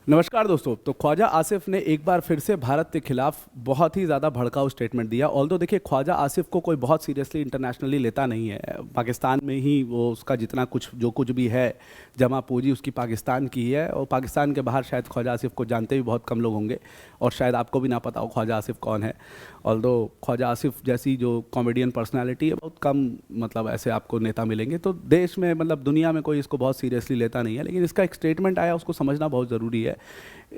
नमस्कार दोस्तों। तो ख्वाजा आसिफ ने एक बार फिर से भारत के खिलाफ बहुत ही ज़्यादा भड़काऊ स्टेटमेंट दिया। ऑल्दो देखिए, ख्वाजा आसिफ को कोई बहुत सीरियसली इंटरनेशनली लेता नहीं है। पाकिस्तान में ही वो उसका जितना कुछ जो कुछ भी है जमा पूंजी उसकी पाकिस्तान की ही है, और पाकिस्तान के बाहर शायद ख्वाजा आसिफ को जानते भी बहुत कम लोग होंगे, और शायद आपको भी ना पता हो ख्वाजा आसिफ कौन है। ऑल्दो ख्वाजा आसिफ जैसी जो कॉमेडियन पर्सनैलिटी है बहुत कम, मतलब ऐसे आपको नेता मिलेंगे। तो देश में, मतलब दुनिया में कोई इसको बहुत सीरियसली लेता नहीं है, लेकिन इसका एक स्टेटमेंट आया, उसको समझना बहुत ज़रूरी है।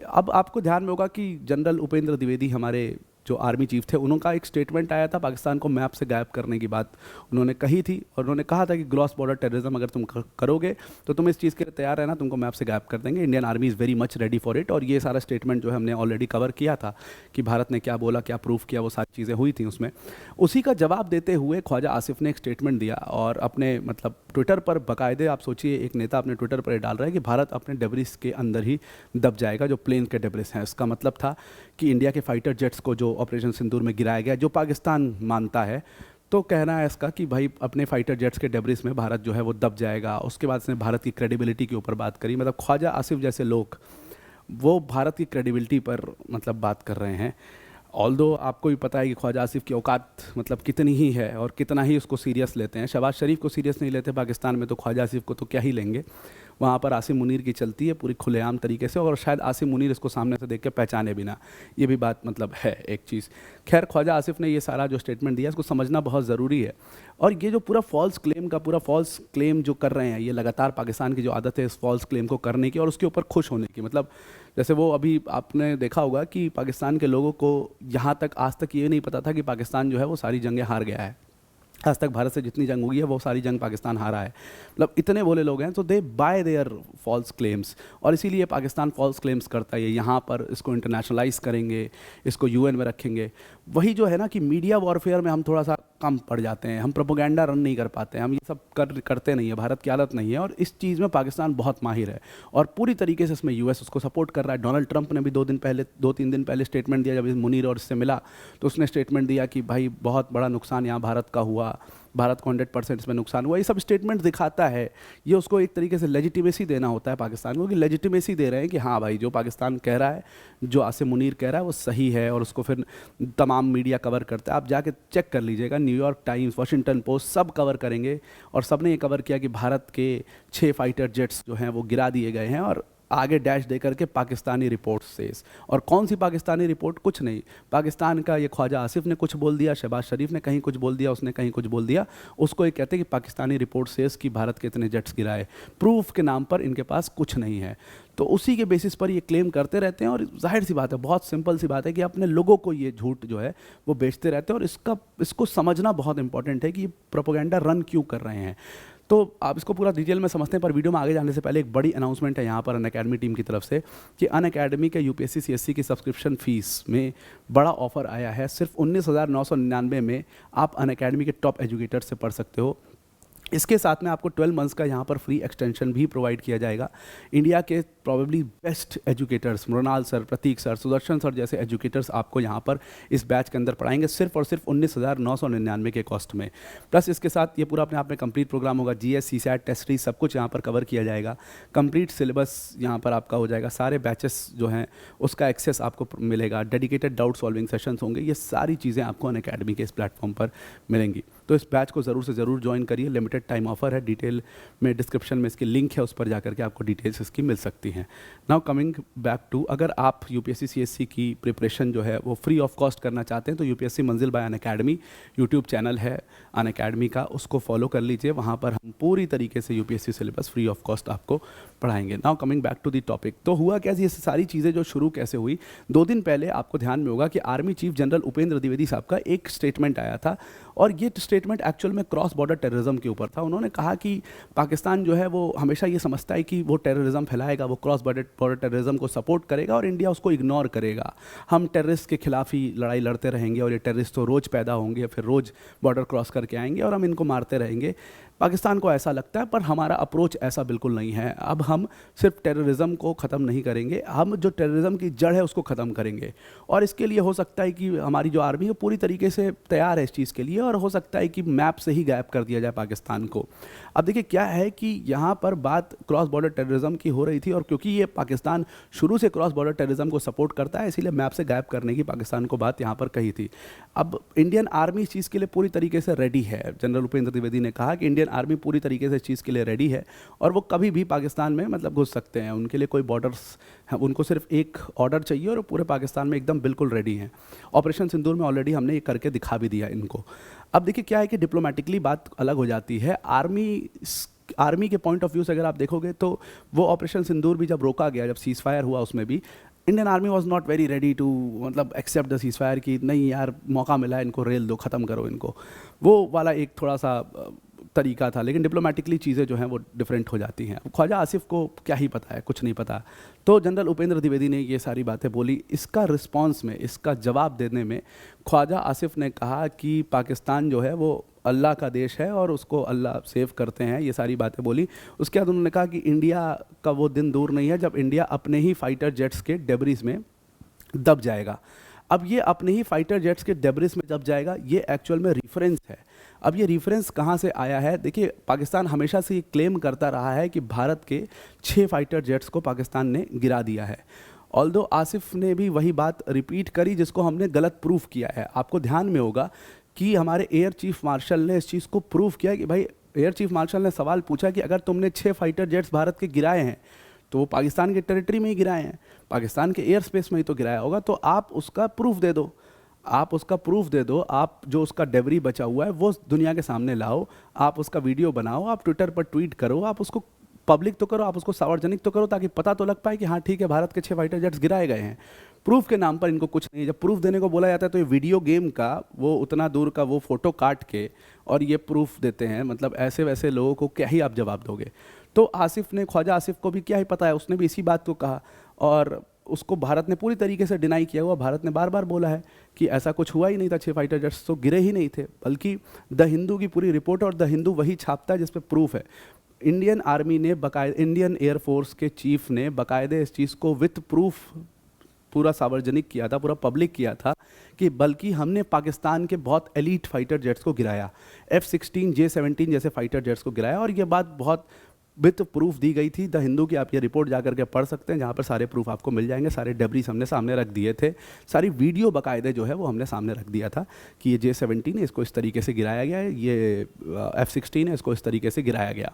अब आपको ध्यान में होगा कि जनरल उपेंद्र द्विवेदी, हमारे जो आर्मी चीफ थे, उनका एक स्टेटमेंट आया था पाकिस्तान को मैप से गायब करने की बात उन्होंने कही थी, और उन्होंने कहा था कि ग्रॉस बॉर्डर टेररिज्म अगर तुम करोगे तो तुम इस चीज़ के लिए तैयार रहना, तुमको मैप से गायब कर देंगे। Indian army is very much ready for it. और ये सारा स्टेटमेंट जो है हमने ऑलरेडी कवर किया था कि भारत ने क्या बोला, क्या प्रूफ किया, वो सारी चीज़ें हुई थी उसमें। उसी का जवाब देते हुए ख्वाजा आसिफ ने एक स्टेटमेंट दिया, और अपने मतलब ट्विटर पर बाकायदे, आप सोचिए एक नेता अपने ट्विटर पर डाल रहा है कि भारत अपने डेब्रिस के अंदर ही दब जाएगा, जो प्लेन के डेब्रिस हैं। इसका मतलब था कि इंडिया के फाइटर जेट्स को जो ऑपरेशन सिंदूर में गिराया गया, जो पाकिस्तान मानता है, तो कहना है इसका कि भाई अपने फाइटर जेट्स के डेब्रिस में भारत जो है वो दब जाएगा। उसके बाद इसने भारत की क्रेडिबिलिटी के ऊपर बात करी। मतलब ख्वाजा आसिफ जैसे लोग वो भारत की क्रेडिबिलिटी पर मतलब बात कर रहे हैं। ऑल्दो आपको भी पता है कि ख्वाजा आसिफ की औकात मतलब कितनी ही है और कितना ही उसको सीरियस लेते हैं। शहबाज शरीफ को सीरियस नहीं लेते पाकिस्तान में, तो ख्वाजा आसिफ को तो क्या ही लेंगे। वहाँ पर आसिम मुनीर की चलती है पूरी खुलेआम तरीके से, और शायद आसिम मुनीर इसको सामने से देख के पहचाने भी ना, ये भी बात मतलब है एक चीज़। खैर, ख्वाजा आसिफ ने ये सारा जो स्टेटमेंट दिया इसको समझना बहुत ज़रूरी है। और ये जो पूरा फॉल्स क्लेम जो कर रहे हैं, ये लगातार पाकिस्तान की जो आदत है इस फॉल्स क्लेम को करने की और उसके ऊपर खुश होने की। मतलब जैसे वो अभी आपने देखा होगा कि पाकिस्तान के लोगों को यहाँ तक आज तक ये नहीं पता था कि पाकिस्तान जो है वो सारी जंगें हार गया है। आज तक भारत से जितनी जंग हुई है वो सारी जंग पाकिस्तान हारा है। मतलब इतने भोले लोग हैं, तो दे बाय देयर फॉल्स क्लेम्स, और इसीलिए पाकिस्तान फॉल्स क्लेम्स करता है। यहाँ पर इसको इंटरनेशनलाइज करेंगे, इसको यूएन में रखेंगे। वही जो है ना कि मीडिया वॉरफेयर में हम थोड़ा सा कम पड़ जाते हैं, हम प्रोपोगेंडा रन नहीं कर पाते हैं, हम ये सब करते नहीं है, भारत की आदत नहीं है। और इस चीज़ में पाकिस्तान बहुत माहिर है, और पूरी तरीके से इसमें यूएस उसको सपोर्ट कर रहा है। डोनाल्ड ट्रंप ने भी 2-3 दिन पहले स्टेटमेंट दिया, जब मुनीर और इससे मिला तो उसने स्टेटमेंट दिया कि भाई बहुत बड़ा नुकसान यहाँ भारत का हुआ, भारत को 100% इसमें नुकसान हुआ। ये सब स्टेटमेंट दिखाता है, ये उसको एक तरीके से लेजिटिमेसी देना होता है पाकिस्तान को, कि लेजिटिमेसी दे रहे हैं कि हाँ भाई जो पाकिस्तान कह रहा है, जो आसिम मुनीर कह रहा है वो सही है, और उसको फिर तमाम मीडिया कवर करता है। आप जाके चेक कर लीजिएगा, न्यूयॉर्क टाइम्स, वाशिंगटन पोस्ट सब कवर करेंगे, और सब ने ये कवर किया कि भारत के 6 फाइटर जेट्स जो हैं वो गिरा दिए गए हैं, और आगे डैश दे करके पाकिस्तानी रिपोर्ट से। और कौन सी पाकिस्तानी रिपोर्ट? कुछ नहीं, पाकिस्तान का ये ख्वाजा आसिफ ने कुछ बोल दिया, शहबाज शरीफ ने कहीं कुछ बोल दिया, उसने कहीं कुछ बोल दिया, उसको ये कहते हैं कि पाकिस्तानी रिपोर्ट से कि भारत के इतने जेट्स गिराए। प्रूफ के नाम पर इनके पास कुछ नहीं है, तो उसी के बेसिस पर ये क्लेम करते रहते हैं। और जाहिर सी बात है, बहुत सिंपल सी बात है कि अपने लोगों को ये झूठ जो है वो बेचते रहते हैं, और इसको समझना बहुत इंपॉर्टेंट है कि ये प्रोपोगेंडा रन क्यों कर रहे हैं। तो आप इसको पूरा डिटेल में समझते हैं, पर वीडियो में आगे जाने से पहले एक बड़ी अनाउंसमेंट है यहाँ पर अनअकैडमी टीम की तरफ से, कि अनअकैडमी के यूपीएससी सीएससी की सब्सक्रिप्शन फीस में बड़ा ऑफर आया है। सिर्फ 19,999 में आप अनअकैडमी के टॉप एजुकेटर से पढ़ सकते हो। इसके साथ में आपको 12 मंथ्स का यहाँ पर फ्री एक्सटेंशन भी प्रोवाइड किया जाएगा। इंडिया के probably best educators, Mrinal sir, Prateek sir, Sudarshan sir जैसे एजुकेटर्स आपको यहाँ पर इस बैच के अंदर पढ़ाएंगे, सिर्फ और सिर्फ 19,999 के कॉस्ट में। प्लस इसके साथ ये पूरा अपने आप में कंप्लीट प्रोग्राम होगा, जीएस, सीसैट, टेस्ट सीरीज सब कुछ यहाँ पर कवर किया जाएगा। कंप्लीट सिलेबस यहाँ पर आपका हो जाएगा, सारे बैचेस जो हैं उसका एक्सेस आपको मिलेगा, डेडिकेटेड डाउट सॉल्विंग सेशंस होंगे, ये सारी चीज़ें आपको अनअकैडमी के इस प्लेटफॉर्म पर मिलेंगी। तो इस बैच को ज़रूर से ज़रूर ज्वाइन करिए, लिमिटेड टाइम ऑफर है। डिटेल में डिस्क्रिप्शन में इसकी लिंक है, उस पर जाकर के आपको डिटेल्स इसकी मिल सकती हैं। नाउ कमिंग बैक टू, अगर आप यूपीएससी सीएससी की प्रिपरेशन जो है वो फ्री ऑफ कॉस्ट करना चाहते हैं, तो यूपीएससी मंजिल बाय अनअकैडमी यूट्यूब चैनल है अनअकैडमी का, उसको फॉलो कर लीजिए। वहाँ पर हम पूरी तरीके से UPSC syllabus free of cost आपको पढ़ाएंगे। Now coming back to the topic, तो हुआ कैसे, ये सारी चीज़ें जो शुरू कैसे हुई। 2 दिन पहले आपको ध्यान में होगा कि army chief general Upendra Dwivedi साहब का एक स्टेटमेंट आया था, और ये स्टेटमेंट एक्चुअल में क्रॉस बॉर्डर टेररिज्म के ऊपर था। उन्होंने कहा कि पाकिस्तान जो है वो हमेशा ये समझता है कि वो टेररिज्म फैलाएगा, वो क्रॉस बॉर्डर टेररिज्म को सपोर्ट करेगा, और इंडिया उसको इग्नोर करेगा। हम टेररिस्ट के खिलाफ ही लड़ाई लड़ते रहेंगे, और ये टेररिस्ट तो रोज़ पैदा होंगे, फिर रोज़ बॉर्डर क्रॉस करके आएंगे, और हम इनको मारते रहेंगे। पाकिस्तान को ऐसा लगता है, पर हमारा अप्रोच ऐसा बिल्कुल नहीं है। अब हम सिर्फ टेररिज्म को ख़त्म नहीं करेंगे, हम जो टेररिज्म की जड़ है उसको ख़त्म करेंगे। और इसके लिए हो सकता है कि हमारी जो आर्मी है पूरी तरीके से तैयार है इस चीज़ के लिए, और हो सकता है कि मैप से ही गायब कर दिया जाए पाकिस्तान को। अब देखिए क्या है कि यहाँ पर बात क्रॉस बॉर्डर टेररिज्म की हो रही थी, और क्योंकि ये पाकिस्तान शुरू से क्रॉस बॉर्डर टेररिज्म को सपोर्ट करता है, इसीलिए मैप से गायब करने की पाकिस्तान को बात यहाँ पर कही थी। अब इंडियन आर्मी इस चीज़ के लिए पूरी तरीके से रेडी है। जनरल उपेंद्र द्विवेदी ने कहा कि इंडियन आर्मी पूरी तरीके से इस चीज़ के लिए रेडी है, और वो कभी भी पाकिस्तान में मतलब घुस सकते हैं। उनके लिए कोई बॉर्डर्स, उनको सिर्फ एक ऑर्डर चाहिए और पूरे पाकिस्तान में एकदम बिल्कुल रेडी हैं। ऑपरेशन सिंदूर में ऑलरेडी हमने ये करके दिखा भी दिया इनको। अब देखिए क्या है कि डिप्लोमेटिकली बात अलग हो जाती है। आर्मी के पॉइंट ऑफ व्यू से अगर आप देखोगे तो वो ऑपरेशन सिंदूर भी जब रोका गया, जब सीज फायर हुआ, उसमें भी Indian army was not very ready to मतलब एक्सेप्ट द सीज फायर कि नहीं यार मौका मिला है, इनको रेल दो, ख़त्म करो इनको, वो वाला एक थोड़ा सा तरीका था। लेकिन डिप्लोमेटिकली चीज़ें जो हैं वो डिफरेंट हो जाती हैं। ख्वाजा आसिफ को क्या ही पता है, कुछ नहीं पता। तो जनरल उपेंद्र द्विवेदी ने ये सारी बातें बोली। इसका रिस्पांस में, इसका जवाब देने में ख्वाजा आसिफ ने कहा कि पाकिस्तान जो है वो अल्लाह का देश है और उसको अल्लाह सेव करते हैं, ये सारी बातें बोली। उसके बाद उन्होंने कहा कि इंडिया का वो दिन दूर नहीं है जब इंडिया अपने ही फाइटर जेट्स के डेब्रिस में दब जाएगा। अब ये अपने ही फाइटर जेट्स के डेब्रिस में दब जाएगा, ये एक्चुअल में रेफरेंस है। अब ये रेफरेंस कहाँ से आया है? देखिए, पाकिस्तान हमेशा से ये क्लेम करता रहा है कि भारत के 6 फाइटर जेट्स को पाकिस्तान ने गिरा दिया है। ऑल्दो आसिफ ने भी वही बात रिपीट करी जिसको हमने गलत प्रूफ किया है। आपको ध्यान में होगा कि हमारे एयर चीफ मार्शल ने इस चीज़ को प्रूफ किया कि भाई, एयर चीफ मार्शल ने सवाल पूछा कि अगर तुमने 6 फाइटर जेट्स भारत के गिराए हैं तो वो पाकिस्तान के टेरिटरी में ही गिराए हैं, पाकिस्तान के एयर स्पेस में ही तो गिराया होगा, तो आप उसका प्रूफ दे दो, आप उसका प्रूफ दे दो, आप जो उसका डेबरी बचा हुआ है वो दुनिया के सामने लाओ, आप उसका वीडियो बनाओ, आप ट्विटर पर ट्वीट करो, आप उसको पब्लिक तो करो, आप उसको सार्वजनिक तो करो, ताकि पता तो लग पाए कि हाँ ठीक है, भारत के 6 फाइटर जेट्स गिराए गए हैं। प्रूफ के नाम पर इनको कुछ नहीं। जब प्रूफ देने को बोला जाता है तो ये वीडियो गेम का वो उतना दूर का वो फ़ोटो काट के और ये प्रूफ देते हैं। मतलब ऐसे वैसे लोगों को क्या ही आप जवाब दोगे? तो आसिफ ने, ख्वाजा आसिफ को भी क्या ही पता है, उसने भी इसी बात को कहा और उसको भारत ने पूरी तरीके से डिनाई किया हुआ। भारत ने बार बार बोला है कि ऐसा कुछ हुआ ही नहीं था, 6 फाइटर जेट्स तो गिरे ही नहीं थे। बल्कि द हिंदू की पूरी रिपोर्ट, और द हिंदू वही छापता है जिस पे प्रूफ है। इंडियन आर्मी ने बाकायदे, इंडियन एयरफोर्स के चीफ ने बाकायदे इस चीज़ को विथ प्रूफ पूरा सार्वजनिक किया था, पूरा पब्लिक किया था कि बल्कि हमने पाकिस्तान के बहुत एलीट फाइटर जेट्स को गिराया, F-16, J-17 जैसे फाइटर जेट्स को गिराया, और ये बात बहुत विथ प्रूफ दी गई थी। द हिंदू की आप ये रिपोर्ट जाकर के पढ़ सकते हैं, जहाँ पर सारे प्रूफ आपको मिल जाएंगे। सारे डेब्रीज हमने सामने रख दिए थे, सारी वीडियो बाकायदे जो है वो हमने सामने रख दिया था कि ये J-17 है, इसको इस तरीके से गिराया गया है, ये F-16 है, इसको इस तरीके से गिराया गया।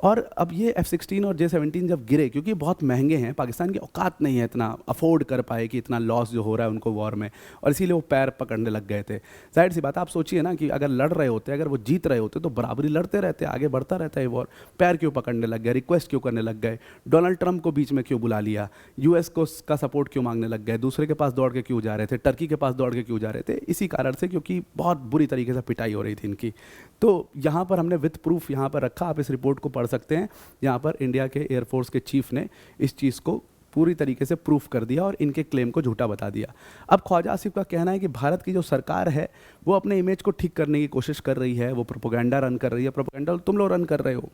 और अब ये F-16 और J-17 जब गिरे, क्योंकि बहुत महंगे हैं, पाकिस्तान की औकात नहीं है इतना अफोर्ड कर पाए कि इतना लॉस जो हो रहा है उनको वॉर में, और इसीलिए वो पैर पकड़ने लग गए थे। जाहिर सी बात, आप सोचिए ना कि अगर लड़ रहे होते, अगर वो जीत रहे होते तो बराबरी लड़ते रहते, आगे बढ़ता रहता है वॉर। पैर क्यों पकड़ने लग गए, रिक्वेस्ट क्यों करने लग गए, डोनाल्ड ट्रंप को बीच में क्यों बुला लिया, US को का सपोर्ट क्यों मांगने लग गए, दूसरे के पास दौड़ के क्यों जा रहे थे, टर्की के पास दौड़ के क्यों जा रहे थे? इसी कारण से, क्योंकि बहुत बुरी तरीके से पिटाई हो रही थी इनकी। तो यहाँ पर हमने विथ प्रूफ यहाँ पर रखा, आप इस रिपोर्ट को पढ़ सकते हैं। यहाँ पर इंडिया के एयरफोर्स के चीफ ने इस चीज़ को पूरी तरीके से प्रूफ कर दिया और इनके क्लेम को झूठा बता दिया। अब ख्वाजा आसिफ का कहना है कि भारत की जो सरकार है वो अपने इमेज को ठीक करने की कोशिश कर रही है, वो प्रोपोगंडा रन कर रही है। प्रोपोगंडा तुम लोग रन कर रहे हो,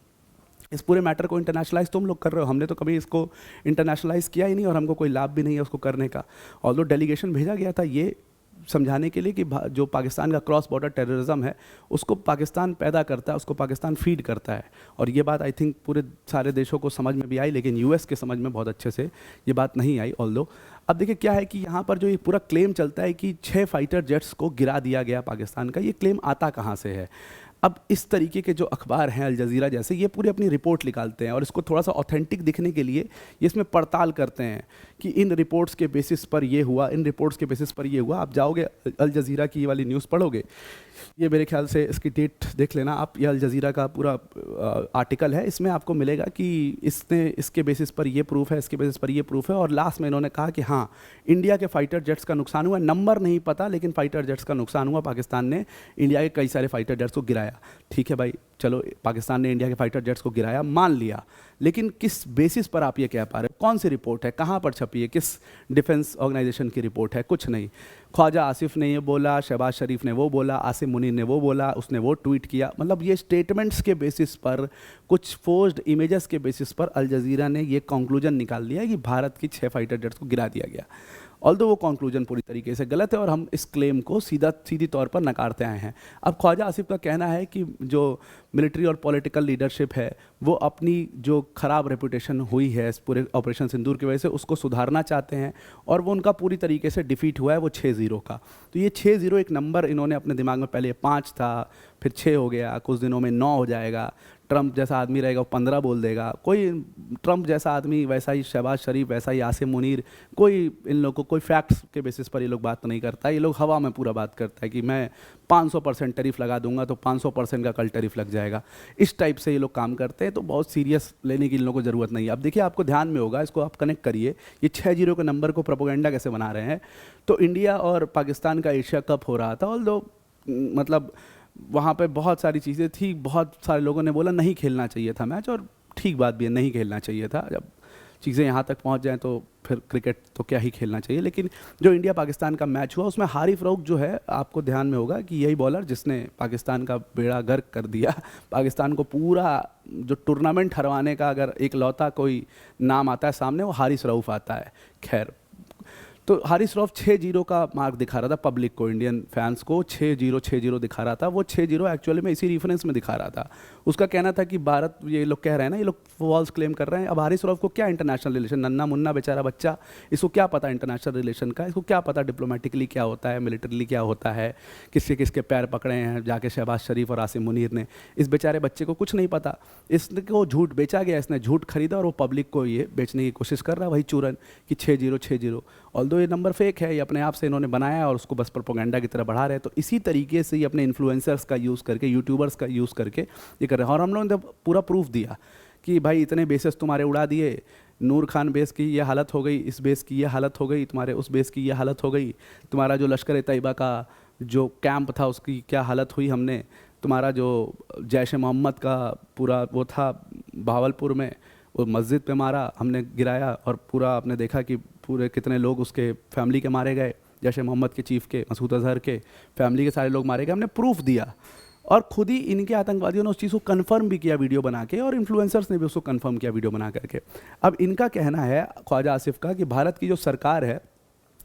इस पूरे मैटर को इंटरनेशनलाइज तुम लोग कर रहे हो, हमने तो कभी इसको इंटरनेशनलाइज किया ही नहीं और हमको कोई लाभ भी नहीं है उसको करने का। ऑल्दो डेलीगेशन भेजा गया था ये समझाने के लिए कि जो पाकिस्तान का क्रॉस बॉर्डर टेररिज्म है उसको पाकिस्तान पैदा करता है, उसको पाकिस्तान फीड करता है। और ये बात आई थिंक पूरे सारे देशों को समझ में भी आई, लेकिन US के समझ में बहुत अच्छे से ये बात नहीं आई। ऑल्दो अब देखिए क्या है कि यहाँ पर जो ये पूरा क्लेम चलता है कि 6 फाइटर जेट्स को गिरा दिया गया पाकिस्तान का, ये क्लेम आता कहाँ से है? अब इस तरीके के जो अखबार हैं, अल जज़ीरा जैसे, ये पूरी अपनी रिपोर्ट निकालते हैं और इसको थोड़ा सा ऑथेंटिक दिखने के लिए ये इसमें पड़ताल करते हैं कि इन रिपोर्ट्स के बेसिस पर ये हुआ, इन रिपोर्ट्स के बेसिस पर ये हुआ। आप जाओगे अल जज़ीरा की ये वाली न्यूज़ पढ़ोगे, ये मेरे ख्याल से इसकी डेट देख लेना आप, ये अल जज़ीरा का पूरा आर्टिकल है, इसमें आपको मिलेगा कि इसने इसके बेसिस पर ये प्रूफ है, इसके बेसिस पर ये प्रूफ है। और लास्ट में इन्होंने कहा कि हाँ, इंडिया के फाइटर जेट्स का नुकसान हुआ, नंबर नहीं पता लेकिन फाइटर जेट्स का नुकसान हुआ, पाकिस्तान ने इंडिया के कई सारे फाइटर जेट्स को गिराया। गिराया। ठीक है भाई, चलो पाकिस्तान ने इंडिया के फाइटर जेट्स को गिराया, मान लिया, लेकिन किस बेसिस पर आप ये कह पा रहे हो? कौन सी रिपोर्ट है, कहाँ पर छपी है, किस डिफेंस ऑर्गेनाइजेशन की रिपोर्ट है? कुछ नहीं। ख्वाजा आसिफ ने ये बोला, शहबाज शरीफ ने वो बोला, आसिम मुनीर ने वो बोला, उसने वो ट्वीट किया। मतलब ये स्टेटमेंट्स के बेसिस पर, कुछ फोर्स्ड इमेजेस के बेसिस पर अल जजीरा ने ये कंक्लूजन निकाल लिया कि भारत की 6 फाइटर जेट्स को गिरा दिया गया। ऑल्दो वो कंक्लूजन पूरी तरीके से गलत है और हम इस क्लेम को सीधी तौर पर नकारते आए हैं। अब ख्वाजा आसिफ का कहना है कि जो मिलिट्री और पॉलिटिकल लीडरशिप है वो अपनी जो खराब रेपुटेशन हुई है इस पूरे ऑपरेशन सिंदूर की वजह से उसको सुधारना चाहते हैं, और वो उनका पूरी तरीके से डिफीट हुआ है वो 6-0 का। तो ये 6-0 एक नंबर इन्होंने अपने दिमाग में, पहले 5 था, फिर 6 हो गया, कुछ दिनों में 9 हो जाएगा। ट्रंप जैसा आदमी रहेगा वो 15 बोल देगा, कोई ट्रंप जैसा आदमी वैसा ही शहबाज शरीफ, वैसा ही आसिम मुनीर, कोई इन लोगों को कोई फैक्ट्स के बेसिस पर ये लोग बात नहीं करता। ये लोग हवा में पूरा बात करता है कि मैं 500% टैरिफ लगा दूंगा तो 500% का कल टैरिफ लग जाएगा। इस टाइप से ये लोग काम करते हैं, तो बहुत सीरियस लेने की इन लोगों को ज़रूरत नहीं है। अब देखिए, आपको ध्यान में होगा, इसको आप कनेक्ट करिए, ये 6-0 के नंबर को प्रोपेगेंडा कैसे बना रहे हैं। तो इंडिया और पाकिस्तान का एशिया कप हो रहा था, ऑल्दो मतलब वहाँ पे बहुत सारी चीज़ें थी, बहुत सारे लोगों ने बोला नहीं खेलना चाहिए था मैच, और ठीक बात भी है, नहीं खेलना चाहिए था। जब चीज़ें यहाँ तक पहुँच जाएं तो फिर क्रिकेट तो क्या ही खेलना चाहिए। लेकिन जो इंडिया पाकिस्तान का मैच हुआ उसमें हारिफ रऊफ जो है, आपको ध्यान में होगा कि यही बॉलर जिसने पाकिस्तान का बेड़ा गर्क कर दिया। पाकिस्तान को पूरा जो टूर्नामेंट हरवाने का अगर एक लौता कोई नाम आता है सामने, वो हारिस रऊफ आता है। खैर, तो हारिस रऊफ 6-0 का मार्क दिखा रहा था पब्लिक को, इंडियन फैंस को 6-0 दिखा रहा था। वो 6-0 एक्चुअली में इसी रेफरेंस में दिखा रहा था। उसका कहना था कि भारत, ये लोग कह रहे हैं ना, ये लोग फॉल्स क्लेम कर रहे हैं। अब हारिस रऊफ को क्या इंटरनेशनल रिलेशन, नन्ना मुन्ना बेचारा बच्चा, इसको क्या पता इंटरनेशनल रिलेशन का, इसको क्या पता डिप्लोमेटिकली क्या होता है, मिलिट्रीली क्या होता है, किसके किसके पैर पकड़े हैं जाके शहबाज शरीफ और आसिम मुनीर ने। इस बेचारे बच्चे को कुछ नहीं पता। इसको झूठ बेचा गया, इसने झूठ खरीदा और वो पब्लिक को ये बेचने की कोशिश कर रहा है, वही चूरन कि 6-0। ऑल्दो ये नंबर फेक है, ये अपने आप से इन्होंने बनाया है और उसको बस प्रोपेगेंडा की तरह बढ़ा रहे हैं। तो इसी तरीके से ये अपने इन्फ्लुएंसर्स का यूज़ करके, यूट्यूबर्स का यूज़ करके ये कर रहे हैं। और हम लोगों ने पूरा प्रूफ दिया कि भाई इतने बेसेस तुम्हारे उड़ा दिए, नूर खान बेस की ये हालत हो गई, इस बेस की ये हालत हो गई, तुम्हारे उस बेस की ये हालत हो गई, तुम्हारा जो लश्कर तैयबा का जो कैंप था उसकी क्या हालत हुई हमने, तुम्हारा जो जैश मोहम्मद का पूरा वो था भावलपुर में, वो मस्जिद पे मारा हमने, गिराया, और पूरा आपने देखा कि पूरे कितने लोग उसके फैमिली के मारे गए, जैश मोहम्मद के चीफ के, मसूद अजहर के फैमिली के सारे लोग मारे गए। हमने प्रूफ दिया और खुद ही इनके आतंकवादियों ने उस चीज़ को कन्फर्म भी किया वीडियो बना के, और इन्फ्लुएंसर्स ने भी उसको कन्फर्म किया वीडियो बना करके। अब इनका कहना है ख्वाजा आसिफ का कि भारत की जो सरकार है,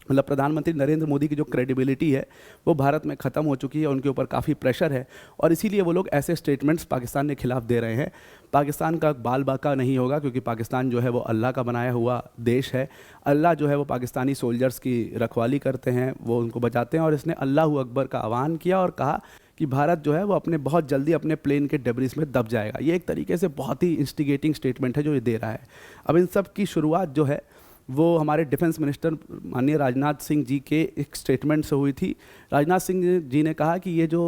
मतलब प्रधानमंत्री नरेंद्र मोदी की जो क्रेडिबिलिटी है वो भारत में ख़त्म हो चुकी है, उनके ऊपर काफ़ी प्रेशर है, और इसीलिए वो लोग ऐसे स्टेटमेंट्स पाकिस्तान के खिलाफ दे रहे हैं। पाकिस्तान का बाल बाका नहीं होगा, क्योंकि पाकिस्तान जो है वो अल्लाह का बनाया हुआ देश है। अल्लाह जो है वो पाकिस्तानी सोल्जर्स की रखवाली करते हैं, वो उनको बचाते हैं, और इसने अल्लाह अकबर का आह्वान किया और कहा कि भारत जो है वो अपने बहुत जल्दी अपने प्लेन के डेब्रिस में दब जाएगा। ये एक तरीके से बहुत ही इंस्टिगेटिंग स्टेटमेंट है जो ये दे रहा है। अब इन सब की शुरुआत जो है वो हमारे डिफेंस मिनिस्टर माननीय राजनाथ सिंह जी के एक स्टेटमेंट से हुई थी। राजनाथ सिंह जी ने कहा कि ये जो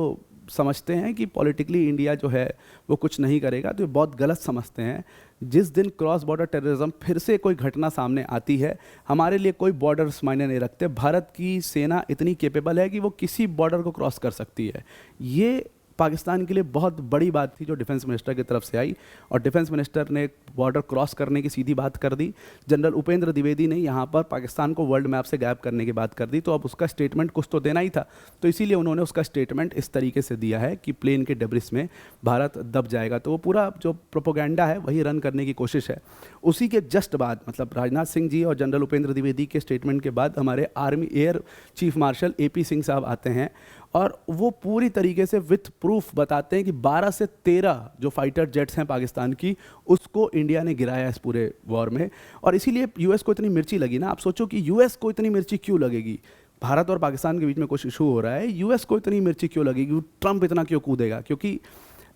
समझते हैं कि पॉलिटिकली इंडिया जो है वो कुछ नहीं करेगा, तो ये बहुत गलत समझते हैं। जिस दिन क्रॉस बॉर्डर टेररिज्म फिर से कोई घटना सामने आती है, हमारे लिए कोई बॉर्डर्स मायने नहीं रखते। भारत की सेना इतनी केपेबल है कि वो किसी बॉर्डर को क्रॉस कर सकती है। ये पाकिस्तान के लिए बहुत बड़ी बात थी जो डिफेंस मिनिस्टर की तरफ से आई, और डिफेंस मिनिस्टर ने बॉर्डर क्रॉस करने की सीधी बात कर दी। जनरल उपेंद्र द्विवेदी ने यहाँ पर पाकिस्तान को वर्ल्ड मैप से गायब करने की बात कर दी। तो अब उसका स्टेटमेंट कुछ तो देना ही था, तो इसीलिए उन्होंने उसका स्टेटमेंट इस तरीके से दिया है कि प्लेन के डेब्रिस में भारत दब जाएगा। तो वो पूरा जो प्रोपोगेंडा है वही रन करने की कोशिश है। उसी के जस्ट बाद, मतलब राजनाथ सिंह जी और जनरल उपेंद्र द्विवेदी के स्टेटमेंट के बाद हमारे army air chief marshal AP Singh साहब आते हैं, और वो पूरी तरीके से विथ प्रूफ बताते हैं कि 12 से 13 जो फाइटर जेट्स हैं पाकिस्तान की, उसको इंडिया ने गिराया इस पूरे वॉर में। और इसीलिए यूएस को इतनी मिर्ची लगी ना। आप सोचो कि यूएस को इतनी मिर्ची क्यों लगेगी, भारत और पाकिस्तान के बीच में कुछ इशू हो रहा है, यूएस को इतनी मिर्ची क्यों लगेगी, ट्रंप इतना क्यों कूदेगा? क्योंकि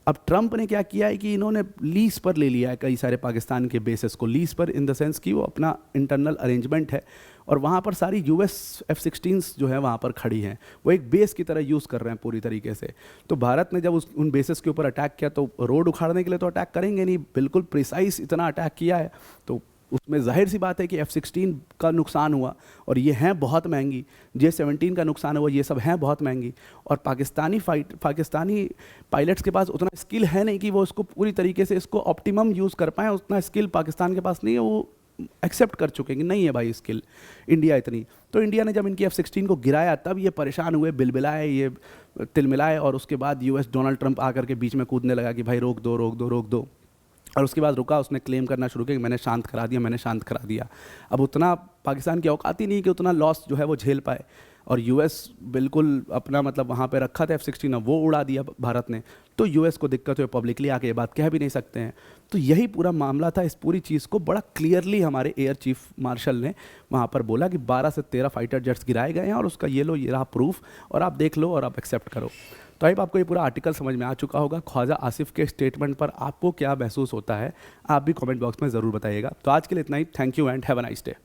अब ट्रंप ने क्या किया है कि इन्होंने लीज पर ले लिया है कई सारे पाकिस्तान के बेसेस को, लीज पर इन द सेंस कि वो अपना इंटरनल अरेंजमेंट है, और वहाँ पर सारी US F-16s जो है वहाँ पर खड़ी हैं, वो एक बेस की तरह यूज़ कर रहे हैं पूरी तरीके से। तो भारत ने जब उन बेसेस के ऊपर अटैक किया, तो रोड उखाड़ने के लिए तो अटैक करेंगे नहीं, बिल्कुल प्रिसाइज इतना अटैक किया है। तो उसमें जाहिर सी बात है कि F-16 का नुकसान हुआ और ये हैं बहुत महंगी, J-17 का नुकसान हुआ, ये सब हैं बहुत महंगी। और पाकिस्तानी पायलट्स के पास उतना स्किल है नहीं कि वो इसको पूरी तरीके से इसको ऑप्टिमम यूज़ कर पाएँ। उतना स्किल पाकिस्तान के पास नहीं है, वो एक्सेप्ट कर चुके हैं कि नहीं है भाई स्किल इंडिया इतनी। तो इंडिया ने जब इनकी F-16 को गिराया तब ये परेशान हुए, बिलबिलाए, ये तिलमिलाए, और उसके बाद यूएस डोनाल्ड ट्रंप आकर के बीच में कूदने लगा कि भाई रोक दो रोक दो रोक दो। और उसके बाद रुका, उसने क्लेम करना शुरू किया कि मैंने शांत करा दिया, मैंने शांत करा दिया। अब उतना पाकिस्तान की औकात ही नहीं कि उतना लॉस जो है वो झेल पाए। और यूएस बिल्कुल अपना मतलब वहाँ पे रखा था F-16, अब वो उड़ा दिया भारत ने। तो यूएस को दिक्कत हुई, पब्लिकली आके ये बात कह भी नहीं सकते हैं। तो यही पूरा मामला था। इस पूरी चीज़ को बड़ा क्लियरली हमारे एयर चीफ मार्शल ने वहाँ पर बोला कि 12 से 13 फाइटर जेट्स गिराए गए हैं और उसका ये लो, ये रहा प्रूफ, और आप देख लो और आप एक्सेप्ट करो। तो आई आपको ये पूरा आर्टिकल समझ में आ चुका होगा। ख्वाजा आसिफ के स्टेटमेंट पर आपको क्या महसूस होता है, आप भी कमेंट बॉक्स में ज़रूर बताइएगा। तो आज के लिए इतना ही। Thank you and have a nice day.